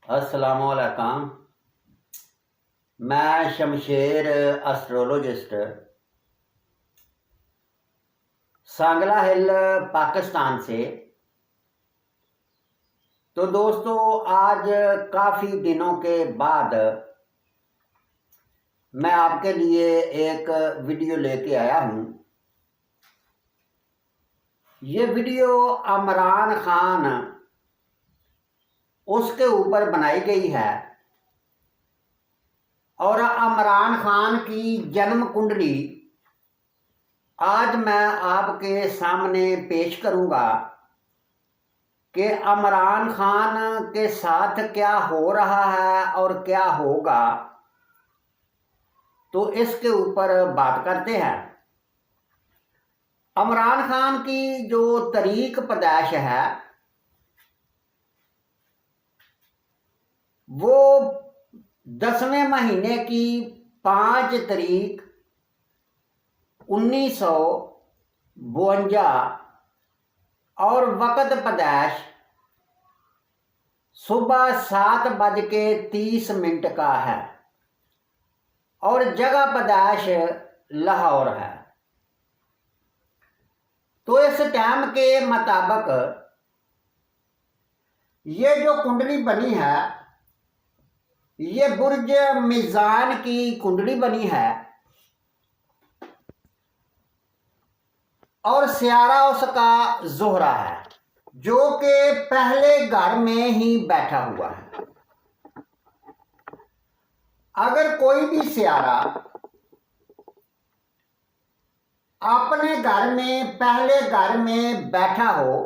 अस्सलामुअलैकुम। मैं शमशेर एस्ट्रोलॉजिस्ट सांगला हिल पाकिस्तान से। तो दोस्तों, आज काफ़ी दिनों के बाद मैं आपके लिए एक वीडियो लेके आया हूँ। ये वीडियो इमरान खान उसके ऊपर बनाई गई है और इमरान खान की जन्म कुंडली आज मैं आपके सामने पेश करूंगा कि इमरान खान के साथ क्या हो रहा है और क्या होगा। तो इसके ऊपर बात करते हैं। इमरान खान की जो तारीख पैदाइश है वो 10वें महीने की 5 तारीख 1952 और वक़्त पैदाइश सुबह 7:30 का है और जगह पैदाइश लाहौर है। तो इस टाइम के मुताबिक ये जो कुंडली बनी है ये बुर्ज मीज़ान की कुंडली बनी है और सियारा उसका ज़ोहरा है जो कि पहले घर में ही बैठा हुआ है। अगर कोई भी सियारा अपने घर में पहले घर में बैठा हो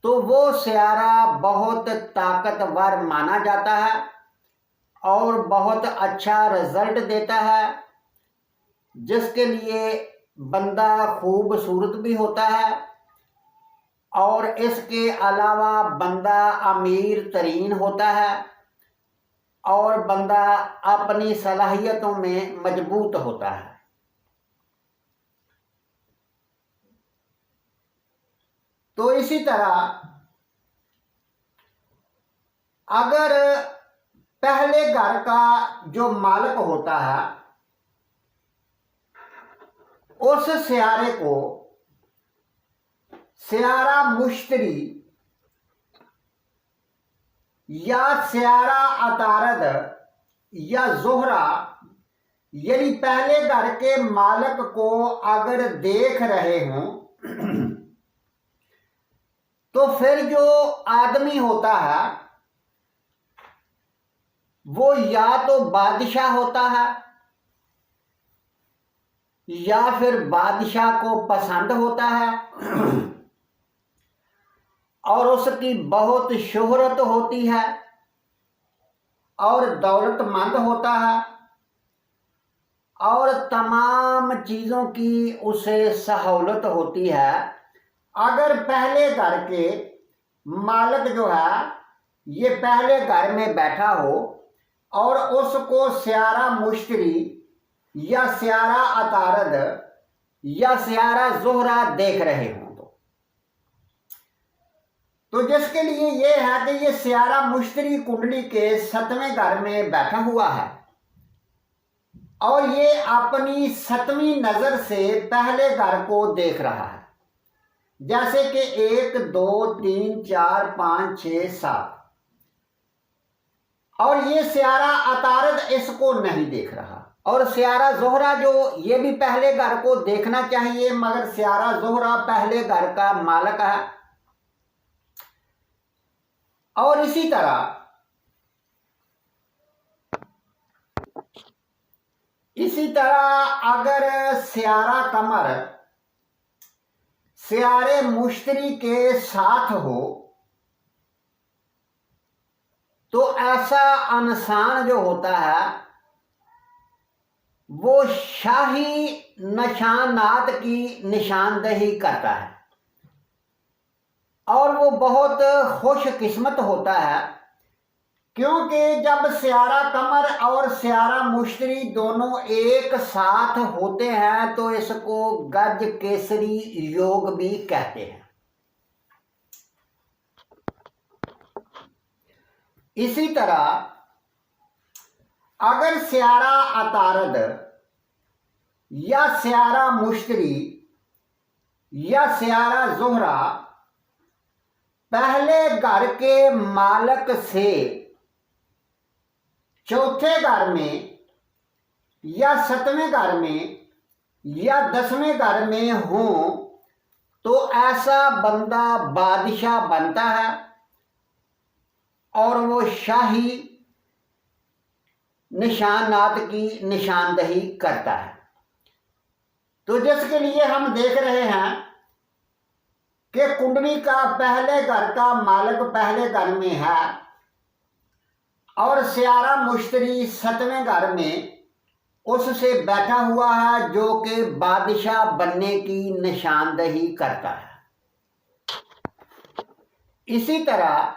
तो वो सियारा बहुत ताकतवर माना जाता है और बहुत अच्छा रिजल्ट देता है, जिसके लिए बंदा खूबसूरत भी होता है और इसके अलावा बंदा अमीर तरीन होता है और बंदा अपनी सलाहियतों में मजबूत होता है। तो इसी तरह अगर पहले घर का जो मालिक होता है उस सियारे को सियारा मुश्तरी या सियारा अतारद या जोहरा यानी पहले घर के मालिक को अगर देख रहे हों तो फिर जो आदमी होता है वो या तो बादशाह होता है या फिर बादशाह को पसंद होता है और उसकी बहुत शोहरत होती है और दौलतमंद होता है और तमाम चीज़ों की उसे सहूलत होती है। अगर पहले घर के मालिक जो है ये पहले घर में बैठा हो और उसको सियारा मुश्तरी या सियारा अतारद या सियारा जोहरा देख रहे हों तो जिसके लिए ये है कि ये सियारा मुश्तरी कुंडली के 7वें घर में बैठा हुआ है और ये अपनी 7वीं नजर से पहले घर को देख रहा है, जैसे कि 1 2 3 4 5 6 7 और ये सियारा अतारद इसको नहीं देख रहा और सियारा जोहरा जो ये भी पहले घर को देखना चाहिए मगर सियारा जोहरा पहले घर का मालिक है। और इसी तरह अगर सियारा कमर सियारे मुश्तरी के साथ हो तो ऐसा इंसान जो होता है वो शाही निशानात की निशानदही करता है और वो बहुत खुशकिस्मत होता है, क्योंकि जब सियारा कमर और सियारा मुश्तरी दोनों एक साथ होते हैं तो इसको गज केसरी योग भी कहते हैं। इसी तरह अगर स्यारा अतारद या स्यारा मुश्तरी या स्यारा ज़ोहरा पहले घर के मालिक से चौथे घर में या सतवें घर में या 10वें घर में हो तो ऐसा बंदा बादशाह बनता है और वो शाही निशानात की निशानदही करता है। तो जिसके लिए हम देख रहे हैं कि कुंडली का पहले घर का मालिक पहले घर में है और स्यारा मुश्तरी 7वें घर में उससे बैठा हुआ है जो कि बादशाह बनने की निशानदही करता है। इसी तरह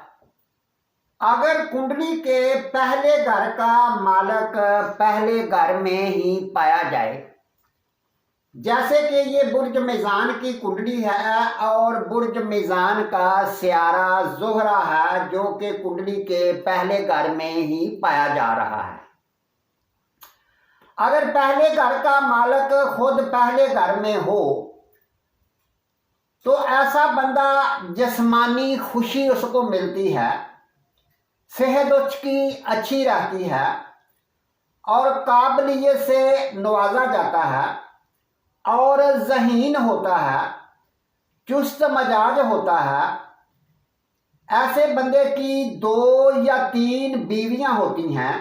अगर कुंडली के पहले घर का मालिक पहले घर में ही पाया जाए, जैसे कि ये बुर्ज मीज़ान की कुंडली है और बुर्ज मीज़ान का स्यारा ज़ोहरा है जो कि कुंडली के पहले घर में ही पाया जा रहा है। अगर पहले घर का मालिक खुद पहले घर में हो तो ऐसा बंदा जिस्मानी खुशी उसको मिलती है, सेहत उसकी अच्छी रहती है और काबिलियत से नवाजा जाता है और ज़हीन होता है, चुस्त मजाज होता है। ऐसे बंदे की 2 या 3 बीवियां होती हैं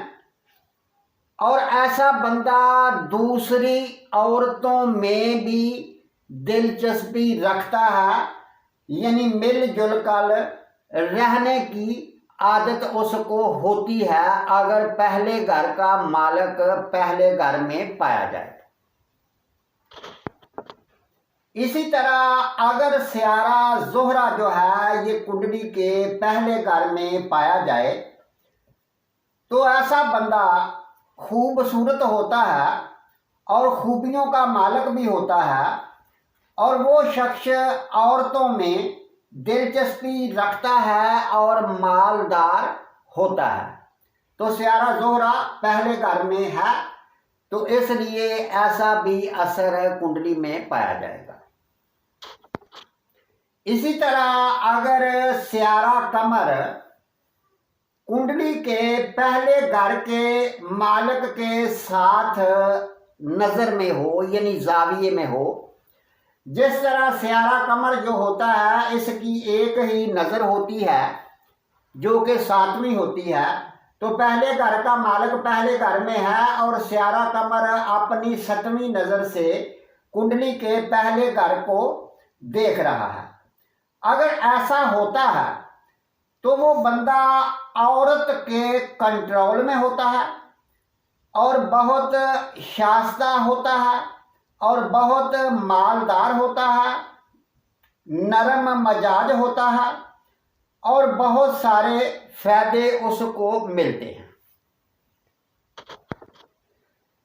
और ऐसा बंदा दूसरी औरतों में भी दिलचस्पी रखता है, यानी मिलजुल कर रहने की आदत उसको होती है अगर पहले घर का मालिक पहले घर में पाया जाए। इसी तरह अगर स्यारा ज़ोहरा जो है ये कुंडली के पहले घर में पाया जाए तो ऐसा बंदा खूबसूरत होता है और खूबियों का मालिक भी होता है और वो शख्स औरतों में दिलचस्पी रखता है और मालदार होता है। तो स्यारा ज़ोहरा पहले घर में है तो इसलिए ऐसा भी असर कुंडली में पाया जाएगा। इसी तरह अगर स्यारा कमर कुंडली के पहले घर के मालिक के साथ नज़र में हो, यानी जाविये में हो, जिस तरह स्यारा कमर जो होता है इसकी एक ही नज़र होती है जो कि 7वीं होती है, तो पहले घर का मालिक पहले घर में है और स्यारा कमर अपनी 7वीं नज़र से कुंडली के पहले घर को देख रहा है। अगर ऐसा होता है तो वो बंदा औरत के कंट्रोल में होता है और बहुत शास्ता होता है और बहुत मालदार होता है, नरम मजाज होता है और बहुत सारे फायदे उसको मिलते हैं।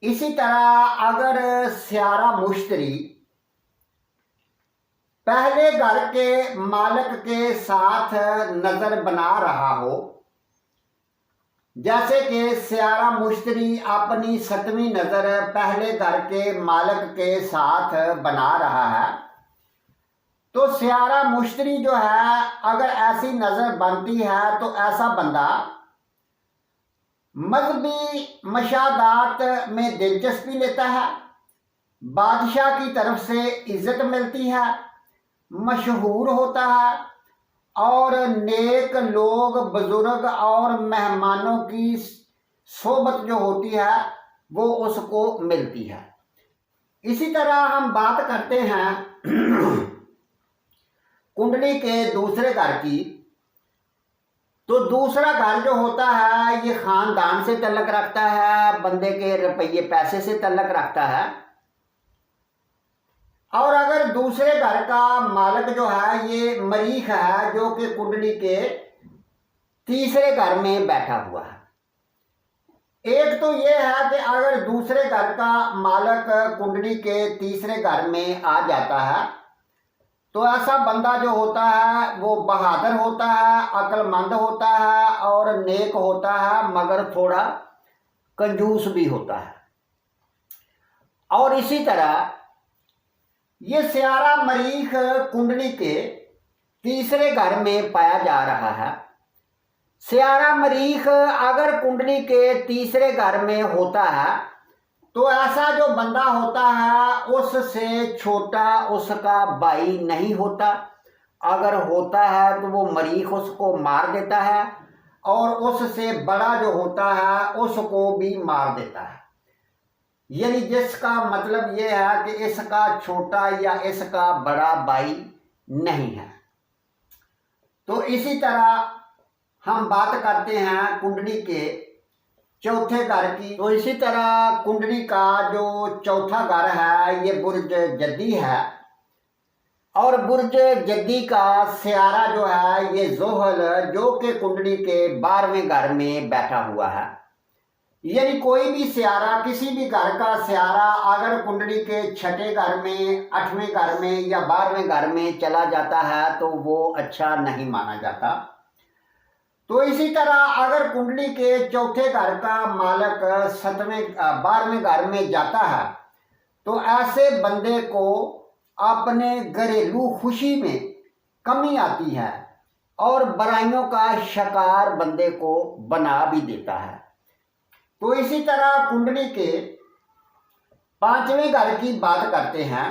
इसी तरह अगर स्यारा मुश्तरी पहले घर के मालिक के साथ नज़र बना रहा हो, जैसे कि स्यारा मुश्तरी अपनी 7वीं नज़र पहले घर के मालिक के साथ बना रहा है, तो स्यारा मुश्तरी जो है अगर ऐसी नज़र बनती है तो ऐसा बंदा मजहबी मशादात में दिलचस्पी लेता है, बादशाह की तरफ से इज्जत मिलती है, मशहूर होता है और नेक लोग, बुजुर्ग और मेहमानों की सोबत जो होती है वो उसको मिलती है। इसी तरह हम बात करते हैं कुंडली के दूसरे घर की, तो दूसरा घर जो होता है ये ख़ानदान से तल्लक रखता है, बंदे के रुपये पैसे से तल्लक रखता है। और अगर दूसरे घर का मालिक जो है ये मरीख है जो कि कुंडली के तीसरे घर में बैठा हुआ है। एक तो ये है कि अगर दूसरे घर का मालिक कुंडली के तीसरे घर में आ जाता है तो ऐसा बंदा जो होता है वो बहादुर होता है, अक्लमंद होता है और नेक होता है, मगर थोड़ा कंजूस भी होता है। और इसी तरह ये स्यारा मरीख कुंडली के तीसरे घर में पाया जा रहा है। स्यारा मरीख अगर कुंडली के तीसरे घर में होता है तो ऐसा जो बंदा होता है उससे छोटा उसका भाई नहीं होता। अगर होता है तो वो मरीख उसको मार देता है और उससे बड़ा जो होता है उसको भी मार देता है। यानी जिसका मतलब ये है कि इसका छोटा या इसका बड़ा भाई नहीं है। तो इसी तरह हम बात करते हैं कुंडली के चौथे घर की। तो इसी तरह कुंडली का जो चौथा घर है ये बुर्ज जद्दी है और बुर्ज जद्दी का स्यारा जो है ये जोहल जो कि कुंडली के 12वें घर में बैठा हुआ है। यानी कोई भी स्यारा, किसी भी घर का स्यारा अगर कुंडली के छठे घर में, 8वें घर में या 12वें घर में चला जाता है तो वो अच्छा नहीं माना जाता। तो इसी तरह अगर कुंडली के चौथे घर का मालक 12वें घर में जाता है तो ऐसे बंदे को अपने घरेलू खुशी में कमी आती है और बुराइयों का शिकार बंदे को बना भी देता है। तो इसी तरह कुंडली के 5वें घर की बात करते हैं।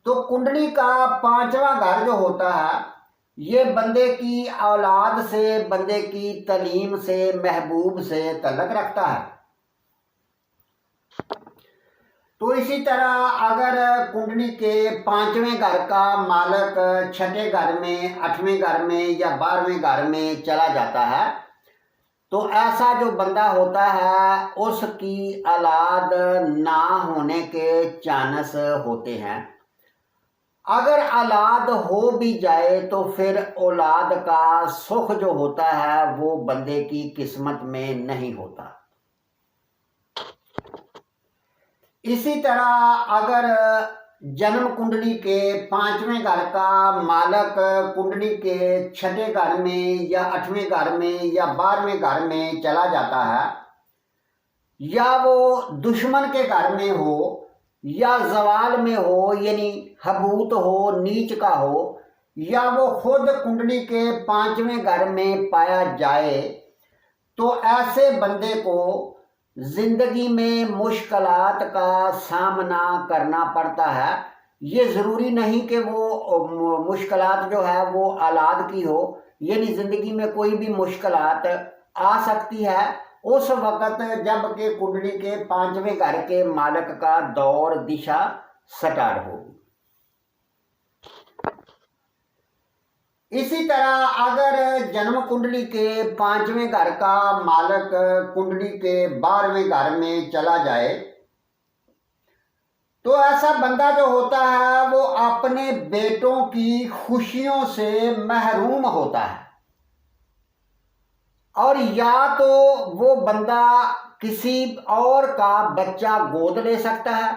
तो कुंडली का 5वां घर जो होता है ये बंदे की औलाद से, बंदे की तालीम से, महबूब से तल्लक रखता है। तो इसी तरह अगर कुंडली के 5वें घर का मालक छठे घर में, 8वें घर में या 12वें घर में चला जाता है तो ऐसा जो बंदा होता है उसकी औलाद ना होने के चांस होते हैं। अगर औलाद हो भी जाए तो फिर औलाद का सुख जो होता है वो बंदे की किस्मत में नहीं होता। इसी तरह अगर जन्म कुंडली के 5वें घर का मालक कुंडली के छठे घर में या 8वें घर में या 12वें घर में चला जाता है या वो दुश्मन के घर में हो या जवाल में हो, यानी हबूत हो, नीच का हो, या वो खुद कुंडली के 5वें घर में पाया जाए तो ऐसे बंदे को जिंदगी में मुश्किलात का सामना करना पड़ता है। ये ज़रूरी नहीं कि वो मुश्किलात जो है वो औलाद की हो, यानी ज़िंदगी में कोई भी मुश्किलात आ सकती है उस वक़्त जब के कुंडली के 5वें घर के मालक का दौर दिशा स्टार्ट होगी। इसी तरह अगर जन्म कुंडली के 5वें घर का मालक कुंडली के 12वें घर में चला जाए तो ऐसा बंदा जो होता है वो अपने बेटों की खुशियों से महरूम होता है और या तो वो बंदा किसी और का बच्चा गोद ले सकता है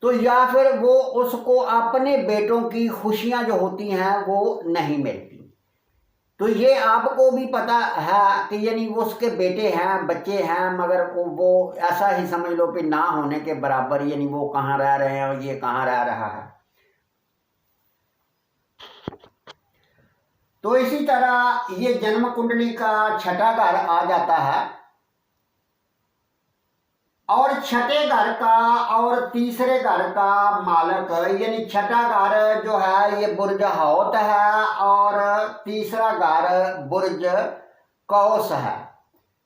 तो या फिर वो उसको अपने बेटों की खुशियां जो होती हैं वो नहीं मिलती। तो ये आपको भी पता है कि यानी वो उसके बेटे हैं, बच्चे हैं, मगर वो ऐसा ही समझ लो कि ना होने के बराबर, यानी वो कहाँ रह रहे हैं और ये कहाँ रह रहा है। तो इसी तरह ये जन्म कुंडली का छठा घर आ जाता है और छठे घर का और तीसरे घर का मालक, यानी छठा घर जो है ये बुर्ज हौत है और तीसरा घर बुर्ज कौस है।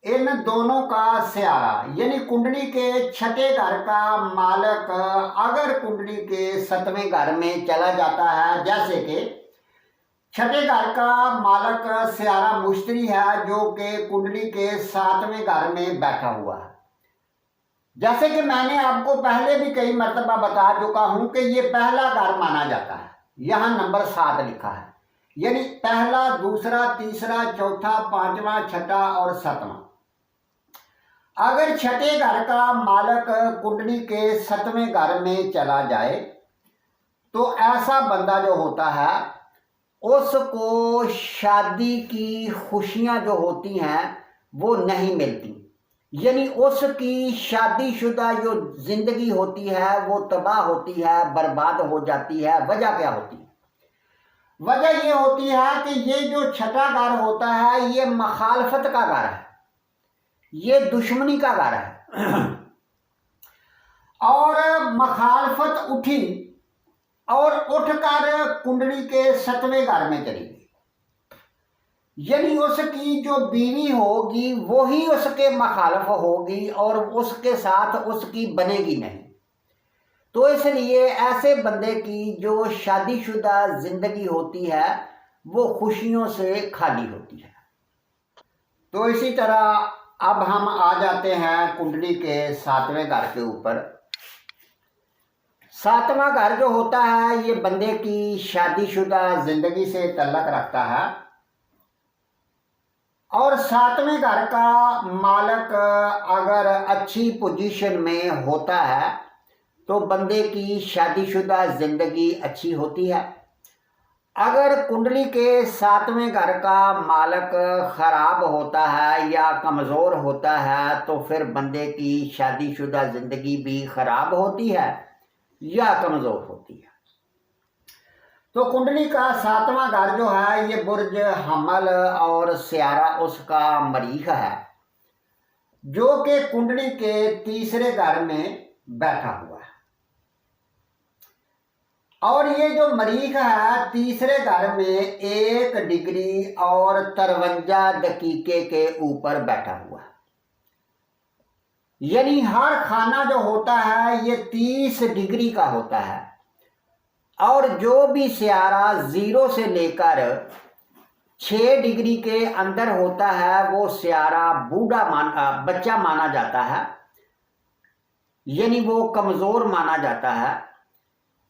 इन दोनों का स्यारा यानी कुंडली के छठे घर का मालक अगर कुंडली के 7वें घर में चला जाता है, जैसे कि छठे घर का मालक स्यारा मुश्तरी है जो कि कुंडली के 7वें घर में बैठा हुआ है। जैसे कि मैंने आपको पहले भी कई मर्तबा बता चुका हूं कि ये पहला घर माना जाता है। यहां नंबर 7 लिखा है, यानी पहला, दूसरा, तीसरा, चौथा, 5वां, छठा और 7वां। अगर छठे घर का मालक कुंडली के 7वें घर में चला जाए तो ऐसा बंदा जो होता है उसको शादी की खुशियां जो होती हैं वो नहीं मिलती, यानी उसकी शादीशुदा जो जिंदगी होती है वो तबाह होती है, बर्बाद हो जाती है। वजह क्या होती है? वजह ये होती है कि ये जो छठा घर होता है ये मखालफत का घर है, ये दुश्मनी का घर है। और मखालफत उठी और उठकर कुंडली के 7वें घर में चली गई, यानी उसकी जो बीवी होगी वही उसके मखालफ होगी और उसके साथ उसकी बनेगी नहीं। तो इसलिए ऐसे बंदे की जो शादीशुदा जिंदगी होती है वो खुशियों से खाली होती है। तो इसी तरह अब हम आ जाते हैं कुंडली के 7वें घर के ऊपर। 7वां घर जो होता है ये बंदे की शादीशुदा जिंदगी से तल्लक रखता है और 7वें घर का मालक अगर अच्छी पोजीशन में होता है तो बंदे की शादीशुदा जिंदगी अच्छी होती है। अगर कुंडली के 7वें घर का मालक खराब होता है या कमज़ोर होता है तो फिर बंदे की शादीशुदा जिंदगी भी खराब होती है या कमज़ोर होती है। तो कुंडली का 7वां घर जो है ये बुर्ज हमल और स्यारा उसका मरीख है, जो कि कुंडली के 3रे घर में बैठा हुआ है। और ये जो मरीख है 3रे घर में 1 डिग्री और 53 दकीके के ऊपर बैठा हुआ है, यानी हर खाना जो होता है ये 30 डिग्री का होता है और जो भी स्यारा 0 से लेकर 6 डिग्री के अंदर होता है वो स्यारा बच्चा माना जाता है, यानी वो कमज़ोर माना जाता है।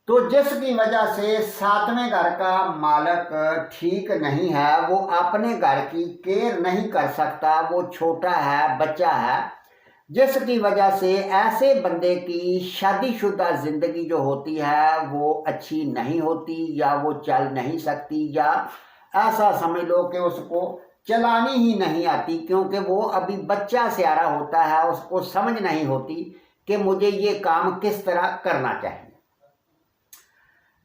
तो जिसकी वजह से 7वें घर का मालक ठीक नहीं है, वो अपने घर की केयर नहीं कर सकता, वो छोटा है, बच्चा है, जिसकी वजह से ऐसे बंदे की शादीशुदा जिंदगी जो होती है वो अच्छी नहीं होती या वो चल नहीं सकती, या ऐसा समझ लो कि उसको चलानी ही नहीं आती, क्योंकि वो अभी बच्चा स्यारा होता है, उसको समझ नहीं होती कि मुझे ये काम किस तरह करना चाहिए,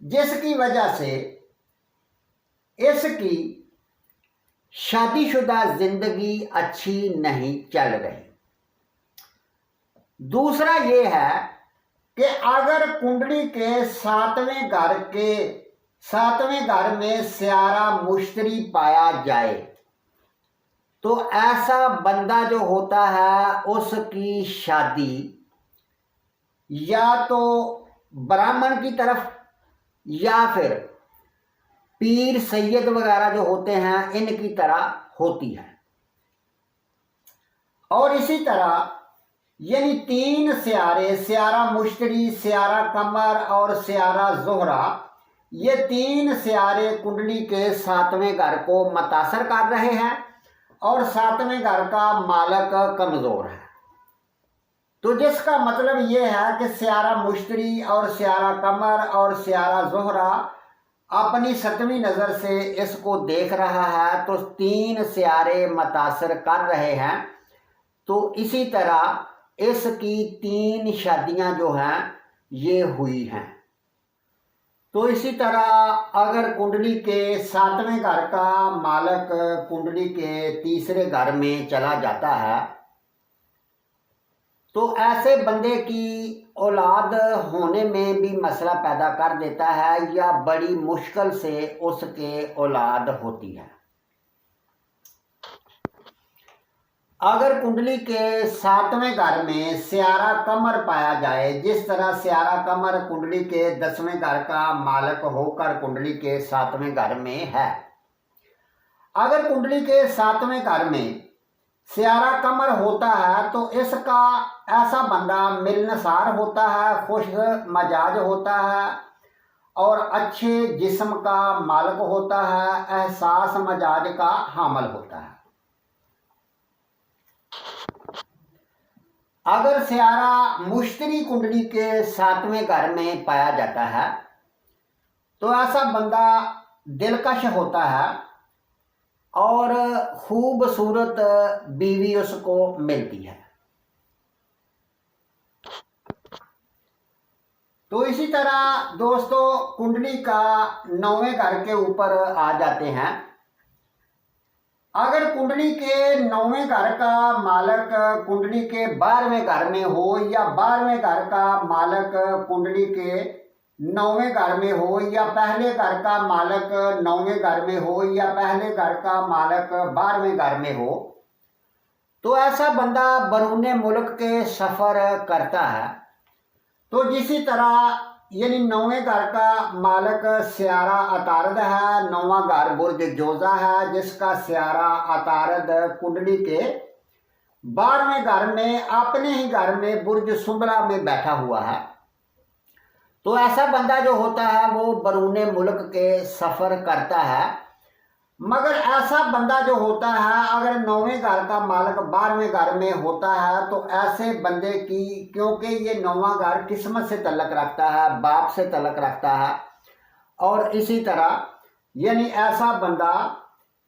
जिसकी वजह से इसकी शादीशुदा जिंदगी अच्छी नहीं चल रही। दूसरा ये है कि अगर कुंडली के 7वें घर में स्यारा मुश्तरी पाया जाए तो ऐसा बंदा जो होता है उसकी शादी या तो ब्राह्मण की तरफ या फिर पीर सैयद वगैरह जो होते हैं इनकी तरह होती है। और इसी तरह यानी 3 स्यारे, स्यारा मुश्तरी, स्यारा कमर और स्यारा जोहरा, ये 3 स्यारे कुंडली के 7वें घर को मुतासर कर रहे हैं और 7वें घर का मालक कमज़ोर है। तो जिसका मतलब ये है कि स्यारा मुश्तरी और स्यारा कमर और स्यारा जोहरा अपनी 7वीं नज़र से इसको देख रहा है, तो 3 स्यारे मुतासर कर रहे हैं। तो इसी तरह इसकी 3 शादियां जो हैं ये हुई हैं। तो इसी तरह अगर कुंडली के 7वें घर का मालक कुंडली के 3रे घर में चला जाता है तो ऐसे बंदे की औलाद होने में भी मसला पैदा कर देता है या बड़ी मुश्किल से उसके औलाद होती है। अगर कुंडली के 7वें घर में स्यारा कमर पाया जाए, जिस तरह स्यारा कमर कुंडली के 10वें घर का मालक होकर कुंडली के 7वें घर में है, अगर कुंडली के 7वें घर में स्यारा कमर होता है तो इसका ऐसा बंदा मिलनसार होता है, खुश मजाज होता है और अच्छे जिस्म का मालिक होता है, एहसास मजाज का हामिल होता है। अगर स्यारा मुश्तरी कुंडली के 7वें घर में पाया जाता है तो ऐसा बंदा दिलकश होता है और खूबसूरत बीवी उसको मिलती है। तो इसी तरह दोस्तों कुंडली का 9वें घर के ऊपर आ जाते हैं। अगर कुंडली के 9वें घर का मालक कुंडली के 12वें घर में हो या 12वें घर का मालक कुंडली के 9वें घर में हो या पहले घर का मालक 9वें घर में हो या पहले घर का मालक 12वें घर में हो, तो ऐसा बंदा बरूने मुल्क के सफ़र करता है। तो जिसी तरह यानी 9वें घर का मालक स्यारा अतारद है, 9वां घर बुर्ज जोजा है जिसका स्यारा अतारद कुंडली के 12वें घर में अपने ही घर में बुर्ज सुंबला में बैठा हुआ है। तो ऐसा बंदा जो होता है वो बरूने मुल्क के सफ़र करता है। मगर ऐसा बंदा जो होता है अगर 9वें घर का मालक 12वें घर में होता है तो ऐसे बंदे की, क्योंकि ये 9वां घर किस्मत से तल्लक रखता है, बाप से तल्लक रखता है, और इसी तरह यानी ऐसा बंदा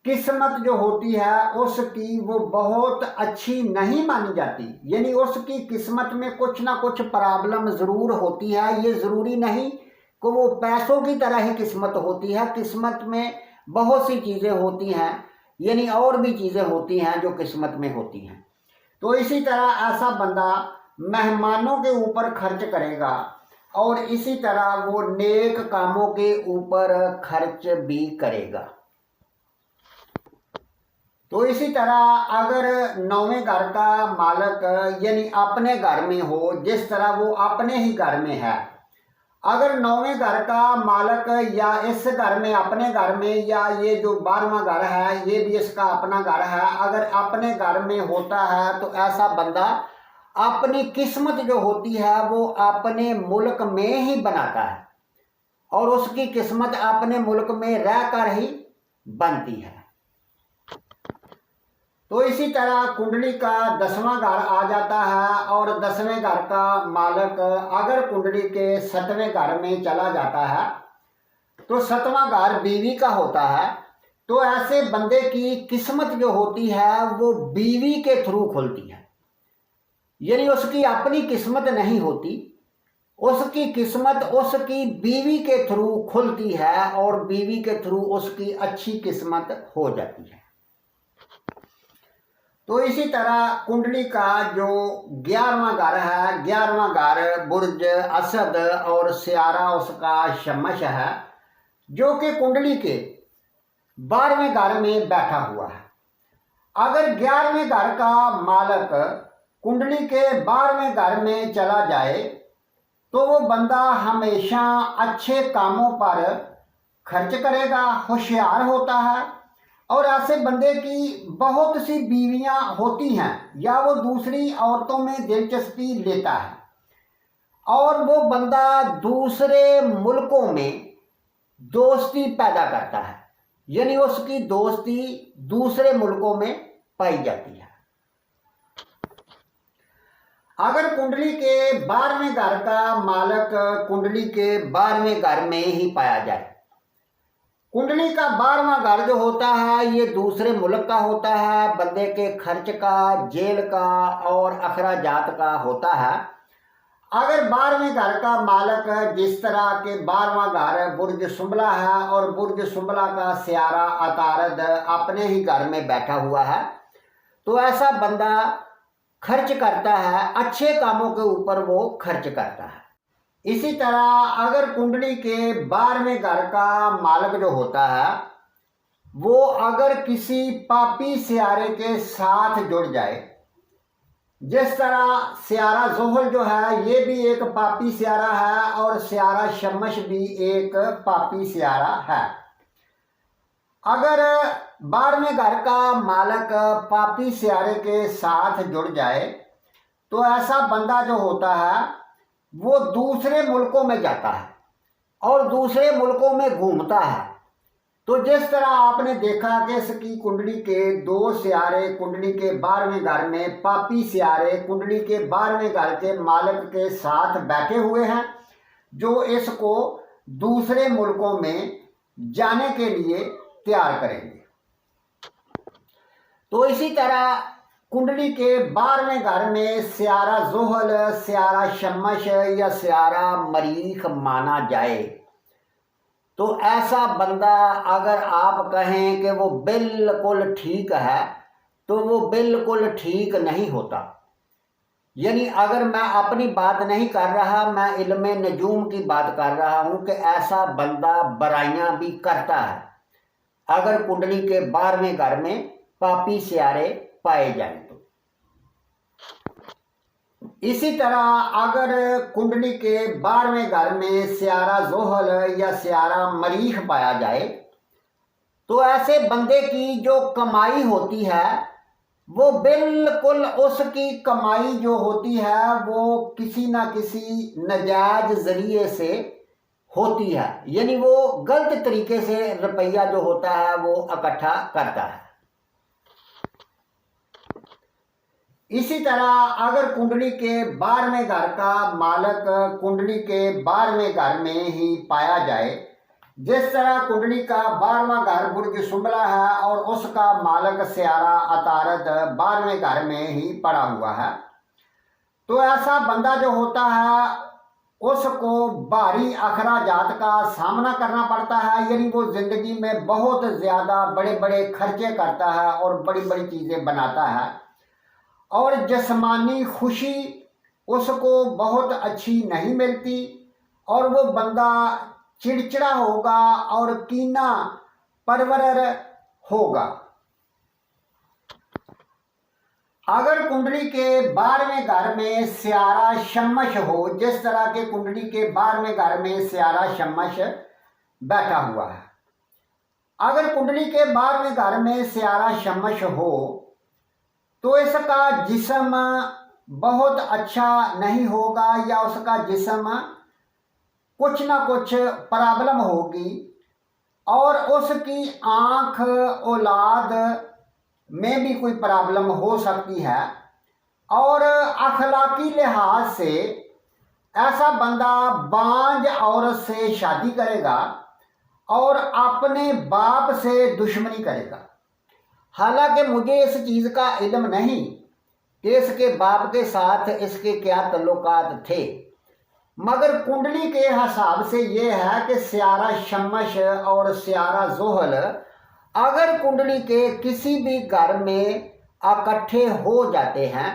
किस्मत जो होती है उसकी वो बहुत अच्छी नहीं मानी जाती। यानी उसकी किस्मत में कुछ ना कुछ प्रॉब्लम ज़रूर होती है। ये ज़रूरी नहीं कि वो पैसों की तरह ही किस्मत होती है। किस्मत में बहुत सी चीज़ें होती हैं, यानी और भी चीज़ें होती हैं जो किस्मत में होती हैं। तो इसी तरह ऐसा बंदा मेहमानों के ऊपर खर्च करेगा और इसी तरह वो नेक कामों के ऊपर खर्च भी करेगा। तो इसी तरह अगर 9वें घर का मालक यानी अपने घर में हो, जिस तरह वो अपने ही घर में है, अगर 9वें घर का मालक या इस घर में अपने घर में या ये जो 12वां घर है ये भी इसका अपना घर है, अगर अपने घर में होता है तो ऐसा बंदा अपनी किस्मत जो होती है वो अपने मुल्क में ही बनाता है और उसकी किस्मत अपने मुल्क में रहकर ही बनती है। तो इसी तरह कुंडली का 10वां घर आ जाता है और 10वें घर का मालक अगर कुंडली के 7वें घर में चला जाता है तो 7वां घर बीवी का होता है। तो ऐसे बंदे की किस्मत जो होती है वो बीवी के थ्रू खुलती है, यानी उसकी अपनी किस्मत नहीं होती, उसकी किस्मत उसकी बीवी के थ्रू खुलती है और बीवी के थ्रू उसकी अच्छी किस्मत हो जाती है। तो इसी तरह कुंडली का जो 11वां घर है, 11वां घर बुर्ज असद और स्यारा उसका शमश है जो कि कुंडली के 12वें घर में बैठा हुआ है। अगर 11वें घर का मालक कुंडली के 12वें घर में चला जाए तो वो बंदा हमेशा अच्छे कामों पर खर्च करेगा, होशियार होता है और ऐसे बंदे की बहुत सी बीवियां होती हैं या वो दूसरी औरतों में दिलचस्पी लेता है और वो बंदा दूसरे मुल्कों में दोस्ती पैदा करता है, यानी उसकी दोस्ती दूसरे मुल्कों में पाई जाती है। अगर कुंडली के 12वें घर का मालक कुंडली के 12वें घर में ही पाया जाए, कुंडली का 12वां घर जो होता है ये दूसरे मुल्क का होता है, बंदे के खर्च का, जेल का और अखराजात का होता है। अगर 12वें घर का मालक जिस तरह के 12वां घर बुर्ज सुंबला है और बुर्ज सुंबला का स्यारा अतारद अपने ही घर में बैठा हुआ है तो ऐसा बंदा खर्च करता है, अच्छे कामों के ऊपर वो खर्च करता है। इसी तरह अगर कुंडली के 12वें घर का मालक जो होता है वो अगर किसी पापी स्यारे के साथ जुड़ जाए, जिस तरह स्यारा जोहल जो है ये भी एक पापी स्यारा है और स्यारा शमश भी एक पापी स्यारा है। अगर 12वें घर का मालक पापी स्यारे के साथ जुड़ जाए तो ऐसा बंदा जो होता है वो दूसरे मुल्कों में जाता है और दूसरे मुल्कों में घूमता है। तो जिस तरह आपने देखा कि इसकी कुंडली के 2 स्यारे कुंडली के 12वें घर में पापी स्यारे कुंडली के 12वें घर के मालक के साथ बैठे हुए हैं जो इसको दूसरे मुल्कों में जाने के लिए तैयार करेंगे। तो इसी तरह कुंडली के 12वें घर में स्यारा ज़ोहल, स्यारा शम्मश या स्यारा मरीख माना जाए तो ऐसा बंदा अगर आप कहें कि वो बिल्कुल ठीक है तो वो बिल्कुल ठीक नहीं होता। यानी अगर मैं अपनी बात नहीं कर रहा, मैं इल्मे नजूम की बात कर रहा हूँ कि ऐसा बंदा बुराइयां भी करता है अगर कुंडली के 12वें घर में पापी स्यारे पाए जाएं तो। इसी तरह अगर कुंडली के 12वें घर में स्यारा ज़ोहल या स्यारा मरीख पाया जाए तो ऐसे बंदे की जो कमाई होती है वो बिल्कुल, उसकी कमाई जो होती है वो किसी ना किसी नाजायज जरिए से होती है। यानी वो गलत तरीके से रुपया जो होता है वो इकट्ठा करता है। इसी तरह अगर कुंडली के 12वें घर का मालक कुंडली के 12वें घर में ही पाया जाए, जिस तरह कुंडली का 12वां घर बुर्ज शुमला है और उसका मालक स्यारा अतारद 12वें घर में ही पड़ा हुआ है, तो ऐसा बंदा जो होता है उसको भारी अखराजात का सामना करना पड़ता है। यानी वो जिंदगी में बहुत ज़्यादा बड़े बड़े खर्चे करता है और बड़ी बड़ी चीज़ें बनाता है और जिस्मानी खुशी उसको बहुत अच्छी नहीं मिलती और वो बंदा चिड़चिड़ा होगा और कीना परवर होगा। अगर कुंडली के 12वें घर में स्यारा शम्मश हो, जिस तरह के कुंडली के 12वें घर में स्यारा शम्मश बैठा हुआ है, अगर कुंडली के 12वें घर में स्यारा शम्मश हो तो इसका जिस्म बहुत अच्छा नहीं होगा या उसका जिस्म कुछ ना कुछ प्रॉब्लम होगी और उसकी आँख औलाद में भी कोई प्रॉब्लम हो सकती है और अखलाकी लिहाज से ऐसा बंदा बांझ औरत से शादी करेगा और अपने बाप से दुश्मनी करेगा। हालांकि मुझे इस चीज़ का इल्म नहीं कि इसके बाप के साथ इसके क्या तल्लुकात थे, मगर कुंडली के हिसाब से ये है कि स्यारा शम्मश और स्यारा ज़ोहल अगर कुंडली के किसी भी घर में इकट्ठे हो जाते हैं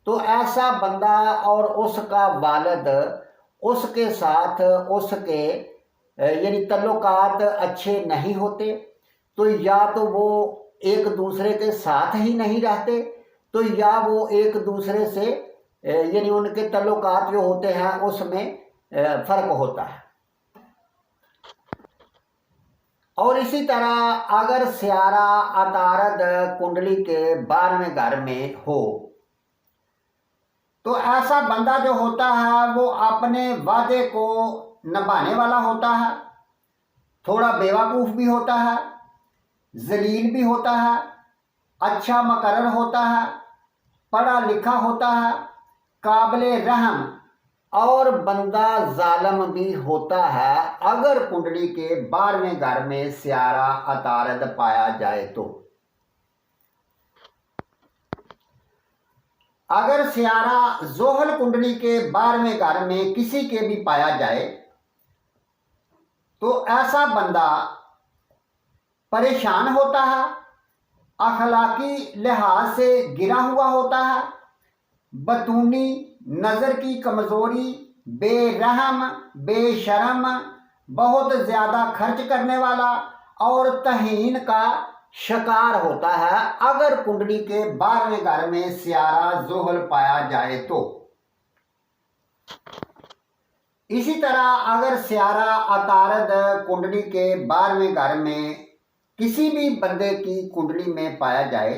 तो ऐसा बंदा और उसका वालिद उसके साथ उसके यानी तल्लुकात अच्छे नहीं होते। तो या तो वो एक दूसरे के साथ ही नहीं रहते, तो या वो एक दूसरे से यानी उनके तल्लुकात जो होते हैं उसमें फ़र्क होता है। और इसी तरह अगर स्यारा अतारद कुंडली के 12वें घर में हो तो ऐसा बंदा जो होता है वो अपने वादे को निभाने वाला होता है, थोड़ा बेवकूफ़ भी होता है, जलील भी होता है, अच्छा मकर्रर होता है, पढ़ा लिखा होता है, काबिल रहम और बंदा जालिम भी होता है अगर कुंडली के 12वें घर में स्यारा अतारद पाया जाए तो। अगर स्यारा ज़ोहल कुंडली के 12वें घर में किसी के भी पाया जाए तो ऐसा बंदा परेशान होता है, अखलाकी लिहाज से गिरा हुआ होता है, बतूनी, नज़र की कमज़ोरी, बेरहम, बेशरम, बहुत ज़्यादा खर्च करने वाला और तहीन का शिकार होता है अगर कुंडली के 12वें घर में स्यारा ज़ोहल पाया जाए तो। इसी तरह अगर स्यारा अतारद कुंडली के 12वें घर में किसी भी बंदे की कुंडली में पाया जाए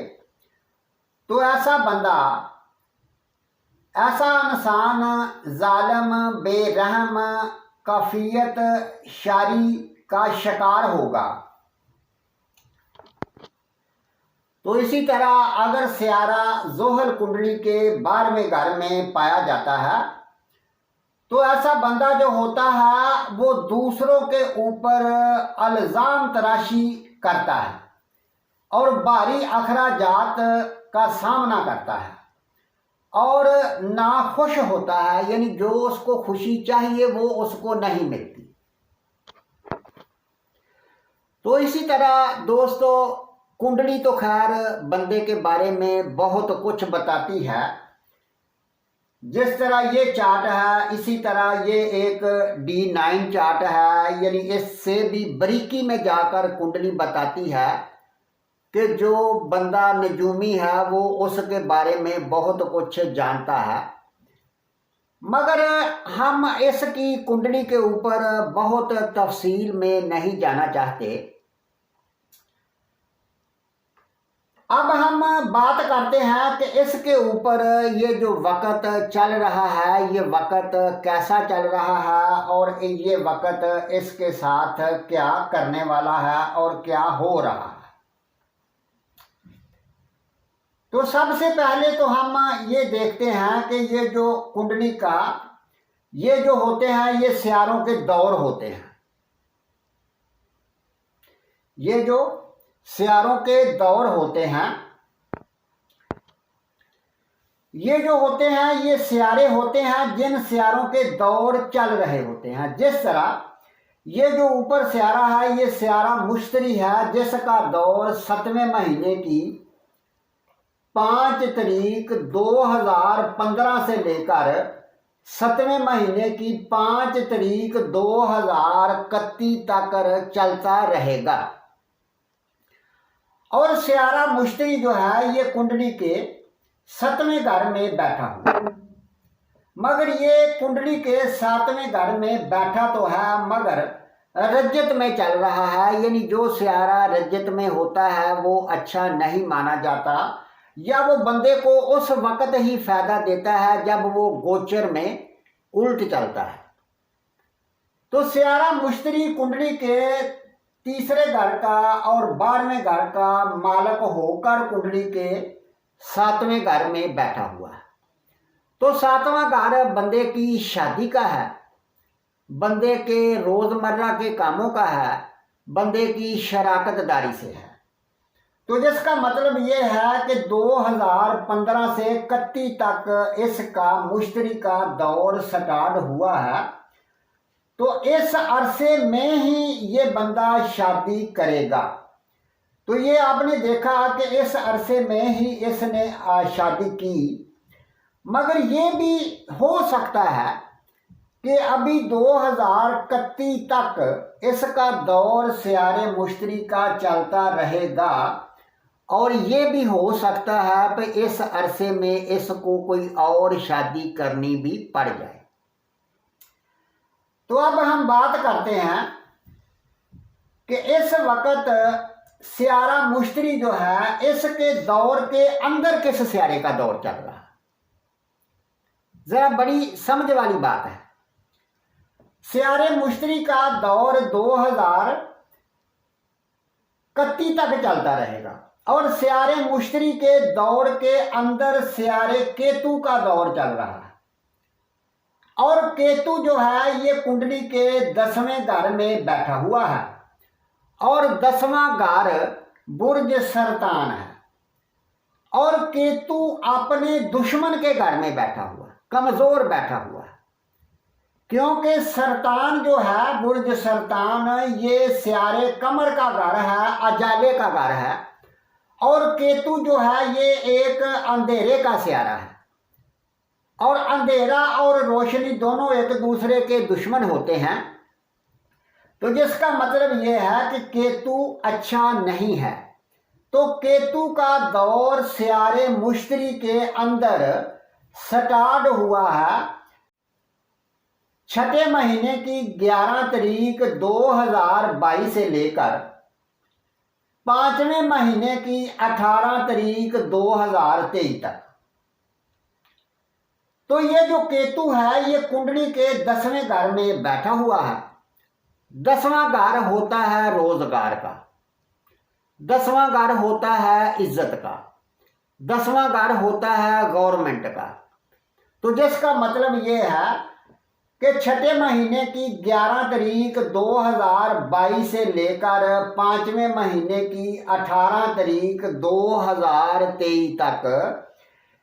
तो ऐसा बंदा, ऐसा इंसान जालिम, बेरहम, काफियत शारी का शिकार होगा। तो इसी तरह अगर स्यारा ज़ोहल कुंडली के 12वें घर में पाया जाता है तो ऐसा बंदा जो होता है वो दूसरों के ऊपर अल्जाम तराशी करता है और भारी अखराजात का सामना करता है और नाखुश होता है, यानी जो उसको खुशी चाहिए वो उसको नहीं मिलती। तो इसी तरह दोस्तों, कुंडली तो खैर बंदे के बारे में बहुत कुछ बताती है। जिस तरह ये चार्ट है इसी तरह ये एक D9 चार्ट है, यानी इससे भी बारीकी में जाकर कुंडली बताती है कि जो बंदा नजूमी है वो उसके बारे में बहुत कुछ जानता है। मगर हम इसकी कुंडली के ऊपर बहुत तफसील में नहीं जाना चाहते। अब हम बात करते हैं कि इसके ऊपर ये जो वक़्त चल रहा है, ये वक़्त कैसा चल रहा है और ये वक़्त इसके साथ क्या करने वाला है और क्या हो रहा है। तो सबसे पहले तो हम ये देखते हैं कि ये जो कुंडली का ये जो होते हैं ये सियारों के दौर होते हैं। ये जो सियारों के दौर होते हैं, ये जो होते हैं ये सियारे होते हैं जिन सियारों के दौर चल रहे होते हैं। जिस तरह ये जो ऊपर सियारा है ये सियारा मुश्तरी है जिसका दौर 7वें महीने की 5 तारीख 2015 से लेकर 7वें महीने की 5 तारीख 2031 तक चलता रहेगा। और सियारा मुश्तरी जो है ये कुंडली के 7वें घर में बैठा हुआ, मगर ये कुंडली के 7वें घर में बैठा तो है मगर रजत में चल रहा है, यानी जो सियारा रजत में होता है वो अच्छा नहीं माना जाता या वो बंदे को उस वक़्त ही फायदा देता है जब वो गोचर में उल्ट चलता है। तो सियारा मुश्तरी कुंडली के 3रे घर का और 12वें घर का मालक होकर कुंडली के 7वें घर में बैठा हुआ है। तो 7वां घर बंदे की शादी का है, बंदे के रोजमर्रा के कामों का है, बंदे की शराकतदारी से है। तो जिसका मतलब ये है कि 2015 से 31 तक इसका मुश्तरी का दौर स्टार्ट हुआ है। तो इस अरसे में ही ये बंदा शादी करेगा। तो ये आपने देखा कि इस अरसे में ही इसने शादी की, मगर ये भी हो सकता है कि अभी 2031 तक इसका दौर सियारे मुश्तरी का चलता रहेगा और ये भी हो सकता है कि इस अरसे में इसको कोई और शादी करनी भी पड़ जाए। तो अब हम बात करते हैं कि इस वक्त सियारा मुश्तरी जो है इसके दौर के अंदर किस सियारे का दौर चल रहा है। जरा बड़ी समझ वाली बात है। सियारे मुश्तरी का दौर 2031 तक चलता रहेगा और सियारे मुश्तरी के दौर के अंदर सियारे केतु का दौर चल रहा है। और केतु जो है ये कुंडली के 10वें घर में बैठा हुआ है और 10वां घर बुर्ज सरतान है और केतु अपने दुश्मन के घर में बैठा हुआ, कमजोर बैठा हुआ है, क्योंकि सरतान जो है बुर्ज सरतान ये सियारे कमर का घर है, अजाले का घर है और केतु जो है ये एक अंधेरे का सियारा है और अंधेरा और रोशनी दोनों एक दूसरे के दुश्मन होते हैं। तो जिसका मतलब ये है कि केतु अच्छा नहीं है। तो केतु का दौर सियारे मुश्तरी के अंदर स्टार्ट हुआ है 6ठे महीने की 11 तारीख 2022 से लेकर 5वें महीने की 18 तारीख 2023 तक। तो ये जो केतु है ये कुंडली के 10वें घर में बैठा हुआ है। 10वां घर होता है रोजगार का, 10वां घर होता है इज्जत का, 10वां घर होता है गवर्नमेंट का। तो जिसका मतलब ये है कि छठे महीने की 11 तारीख 2022 से लेकर 5वें महीने की 18 तारीख 2023 तक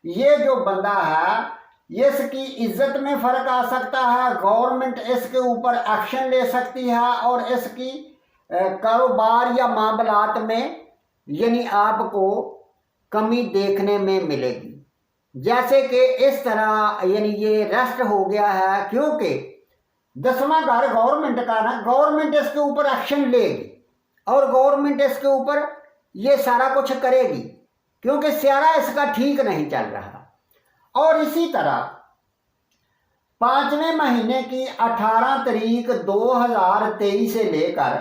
ये जो बंदा है इसकी इज्जत में फर्क आ सकता है, गवर्नमेंट इसके ऊपर एक्शन ले सकती है और इसकी कारोबार या मामलात में यानी आपको कमी देखने में मिलेगी। जैसे कि इस तरह यानी ये रेस्ट हो गया है, क्योंकि 10वां घर गवर्नमेंट का ना, गवर्नमेंट इसके ऊपर एक्शन लेगी और गवर्नमेंट इसके ऊपर ये सारा कुछ करेगी, क्योंकि स्यारा इसका ठीक नहीं चल रहा। और इसी तरह 5वें महीने की 18 तारीख 2023 से लेकर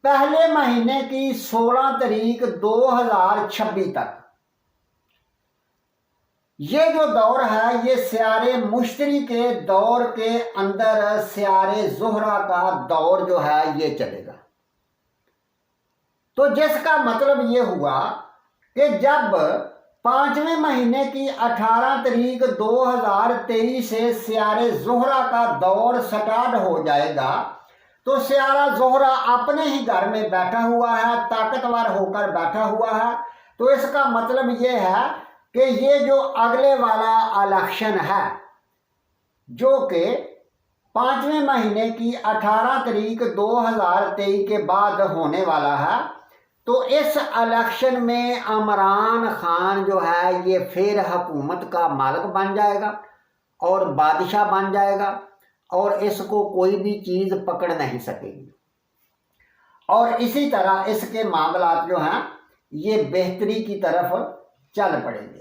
पहले महीने की 16 तारीख 2026 तक ये जो दौर है ये स्यारे मुश्तरी के दौर के अंदर स्यारे ज़ोहरा का दौर जो है ये चलेगा। तो जिसका मतलब ये हुआ कि जब 5वें महीने की 18 तारीख 2023 से स्यारे ज़ोहरा का दौर स्टार्ट हो जाएगा, तो स्यारा ज़ोहरा अपने ही घर में बैठा हुआ है, ताकतवर होकर बैठा हुआ है। तो इसका मतलब ये है कि ये जो अगले वाला इलेक्शन है जो कि 5वें महीने की 18 तारीख 2023 के बाद होने वाला है, तो इस इलेक्शन में इमरान खान जो है ये फिर हुकूमत का मालिक बन जाएगा और बादशाह बन जाएगा और इसको कोई भी चीज़ पकड़ नहीं सकेगी। और इसी तरह इसके मामलात जो हैं ये बेहतरी की तरफ चल पड़ेंगे।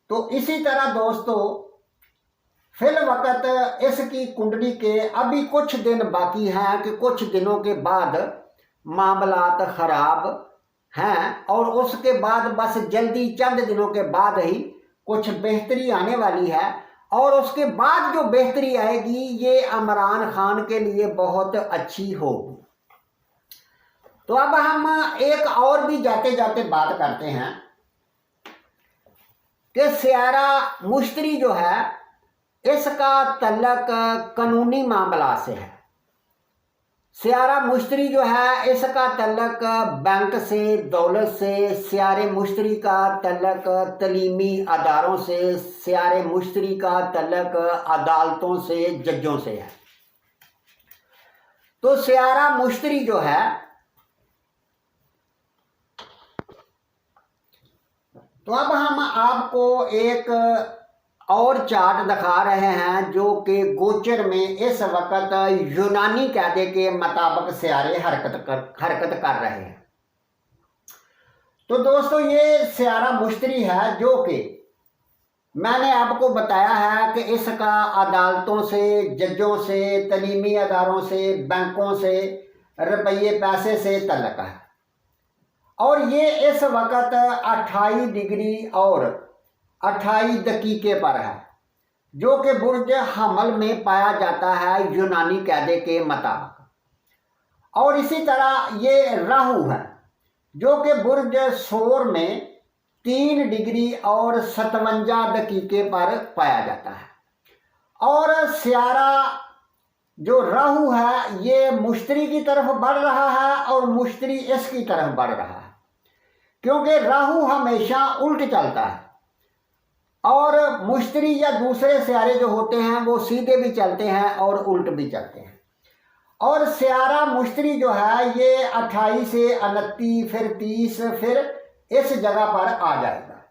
तो इसी तरह दोस्तों फिल वक्त इसकी कुंडली के अभी कुछ दिन बाकी हैं कि कुछ दिनों के बाद मामलात ख़राब हैं और उसके बाद बस जल्दी चंद दिनों के बाद ही कुछ बेहतरी आने वाली है। और उसके बाद जो बेहतरी आएगी ये इमरान खान के लिए बहुत अच्छी होगी। तो अब हम एक और भी जाते जाते बात करते हैं कि स्यारा मुश्तरी जो है इसका तल्लक कानूनी मामला से है। स्यारा मुश्तरी जो है इसका तल्लक बैंक से, दौलत से, स्यारे मुश्तरी का तल्लक तलीमी अदारों से, स्यारे मुश्तरी का तल्लक अदालतों से, जजों से है। तो स्यारा मुश्तरी जो है तो अब हम आपको एक और चार्ट दिखा रहे हैं जो कि गोचर में इस वक्त यूनानी कायदे के मुताबिक स्यारे हरकत कर रहे हैं। तो दोस्तों ये स्यारा मुश्तरी है जो कि मैंने आपको बताया है कि इसका अदालतों से, जजों से, तलीमी अदारों से, बैंकों से, रुपये पैसे से तल्लक है। और ये इस वक्त 28 डिग्री और 28 दकीके पर है जो कि बुर्ज हमल में पाया जाता है यूनानी कायदे के मुताबिक। और इसी तरह ये राहु है जो कि बुर्ज सोर में 3 डिग्री और 57 दकीके पर पाया जाता है। और स्यारा जो राहु है ये मुश्तरी की तरफ बढ़ रहा है और मुश्तरी इसकी तरफ बढ़ रहा है, क्योंकि राहु हमेशा उल्ट चलता है और मुश्तरी या दूसरे स्यारे जो होते हैं वो सीधे भी चलते हैं और उल्ट भी चलते हैं। और स्यारा मुश्तरी जो है ये 28 से 29 फिर 30 फिर इस जगह पर आ जाएगा।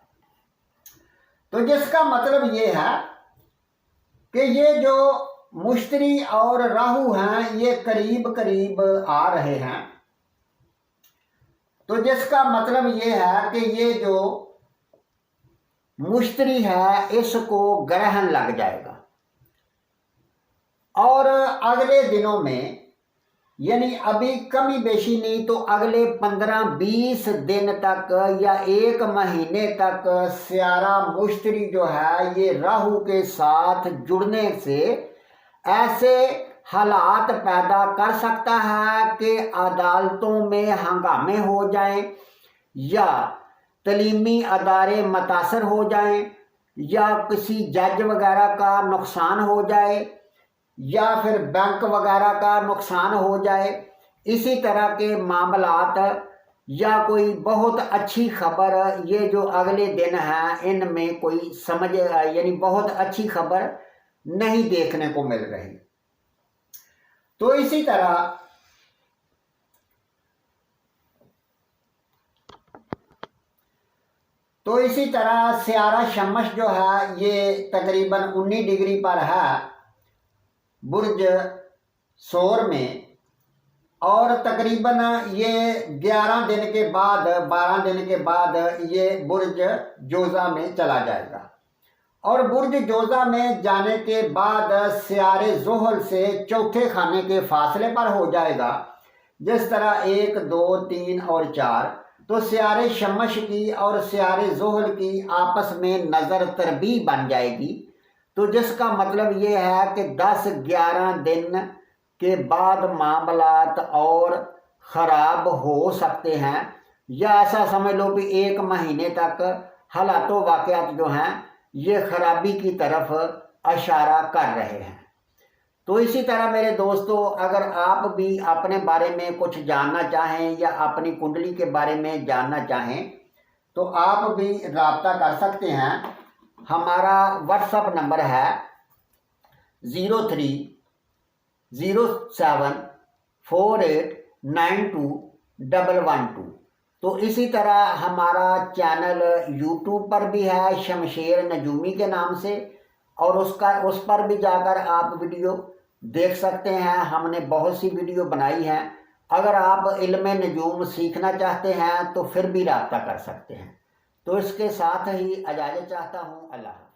तो जिसका मतलब ये है कि ये जो मुश्तरी और राहु हैं ये करीब करीब आ रहे हैं। तो जिसका मतलब ये है कि ये जो मुश्तरी है इसको ग्रहण लग जाएगा और अगले दिनों में यानी अभी कमी बेशी नहीं तो अगले 15-20 दिन तक या 1 महीने तक स्यारा मुश्तरी जो है ये राहु के साथ जुड़ने से ऐसे हालात पैदा कर सकता है कि अदालतों में हंगामे हो जाएं या तलीमी अदारे मुतासर हो जाएं या किसी जज वगैरह का नुकसान हो जाए या फिर बैंक वगैरह का नुकसान हो जाए, इसी तरह के मामलात, या कोई बहुत अच्छी खबर, ये जो अगले दिन है इनमें कोई समझ यानी बहुत अच्छी खबर नहीं देखने को मिल रही। तो इसी तरह स्यारा शमस जो है ये तकरीबन 19 डिग्री पर है बुर्ज सोर में, और तकरीबन ये 11 दिन के बाद 12 दिन के बाद ये बुर्ज जोजा में चला जाएगा। और बुर्ज जोजा में जाने के बाद स्यारे ज़ोहल से चौथे खाने के फासले पर हो जाएगा, जिस तरह 1, 2, 3 और 4। तो स्यारे शमस की और स्यारे ज़ोहल की आपस में नज़र तरबी बन जाएगी। तो जिसका मतलब ये है कि 10-11 दिन के बाद मामलात और ख़राब हो सकते हैं, या ऐसा समझ लो कि 1 महीने तक हालात वाक़यात जो हैं ये खराबी की तरफ इशारा कर रहे हैं। तो इसी तरह मेरे दोस्तों, अगर आप भी अपने बारे में कुछ जानना चाहें या अपनी कुंडली के बारे में जानना चाहें तो आप भी रब्ता कर सकते हैं। हमारा व्हाट्सएप नंबर है 0307489212। तो इसी तरह हमारा चैनल यूट्यूब पर भी है शमशेर नजूमी के नाम से, और उस पर भी जाकर आप वीडियो देख सकते हैं। हमने बहुत सी वीडियो बनाई हैं। अगर आप इल्म नजूम सीखना चाहते हैं तो फिर भी रब्ता कर सकते हैं। तो इसके साथ ही इजाज़त चाहता हूँ। अल्लाह।